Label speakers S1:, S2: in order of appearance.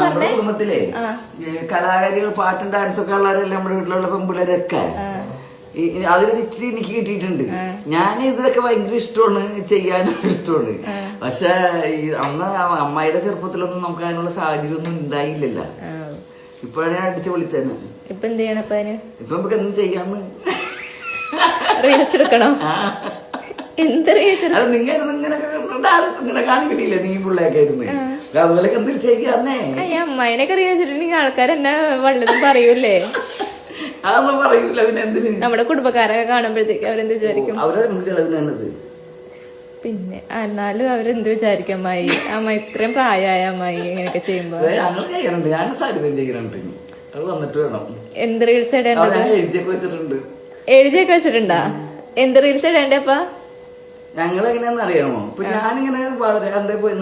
S1: നമ്മുടെ കുടുംബത്തിലെ കലാകാരികൾ പാട്ടും ഡാൻസൊക്കെ ഉള്ളവരെല്ലാം നമ്മുടെ വീട്ടിലുള്ള പെൺപിള്ളേരൊക്കെ അതിലൊരു ഇച്ചിരി എനിക്ക് കിട്ടിയിട്ടുണ്ട്. ഞാൻ ഇതൊക്കെ ഭയങ്കര ഇഷ്ടമാണ്, ചെയ്യാനും ഇഷ്ടമാണ്. പക്ഷെ അന്ന് അമ്മായിയുടെ ചെറുപ്പത്തിലൊന്നും നമുക്ക് അതിനുള്ള സാഹചര്യം ഒന്നും ഉണ്ടായില്ലല്ലോ. ഇപ്പോഴാണ് ഞാൻ അടിച്ചു പൊളിച്ചേനെ.
S2: ഇപ്പൊ എന്ത് ചെയ്യണം?
S1: ഇപ്പൊ നമുക്ക് എന്ത് ചെയ്യാന്ന്
S2: റീൽസ് എടുക്കണോ? എന്ത് റീൽസ്?
S1: അത് ഇങ്ങനെ ഡാൻസ് ഇങ്ങനെ കാണിക്കണില്ലേ നീ പിള്ളേക്കെ ആയിരുന്നു, അതുപോലെ എന്തെങ്കിലും ചെയ്യാന്നേ.
S2: അമ്മായിനൊക്കെ റീൽസിട്ടുണ്ടെങ്കിൽ ആൾക്കാർ എന്നെ വല്ലതും പറയൂലേ?
S1: അതൊന്നും പറയൂല. പിന്നെ എന്തിന്?
S2: നമ്മുടെ കുടുംബക്കാരൊക്കെ കാണുമ്പോഴത്തേക്ക് അവരെന്ത് വിചാരിക്കും?
S1: അവരെന്ത് ചെലവിനാണത്?
S2: പിന്നെ എന്നാലും അവരെന്ത് വിചാരിക്കും? അമ്മായി ഇത്രയും പ്രായമായ അമ്മായി ഇങ്ങനെയൊക്കെ ചെയ്യുമ്പോ
S1: ഞങ്ങൾ ചെയ്യണുണ്ട്. ഞാൻ സാരിധ്യം ചെയ്യണുണ്ട്. അത് വന്നിട്ട് വേണം.
S2: എന്ത് റീൽസ് ഇടേണ്ടത്?
S1: എഴുതിയൊക്കെ വെച്ചിട്ടുണ്ട്.
S2: എഴുതിയൊക്കെ വെച്ചിട്ടുണ്ടാ? എന്ത് റീൽസ് ഇടേണ്ടപ്പാ?
S1: ഞങ്ങൾ എങ്ങനെയാന്ന് അറിയാമോ? ഇപ്പൊ ഞാനിങ്ങനെ എന്താ പോയി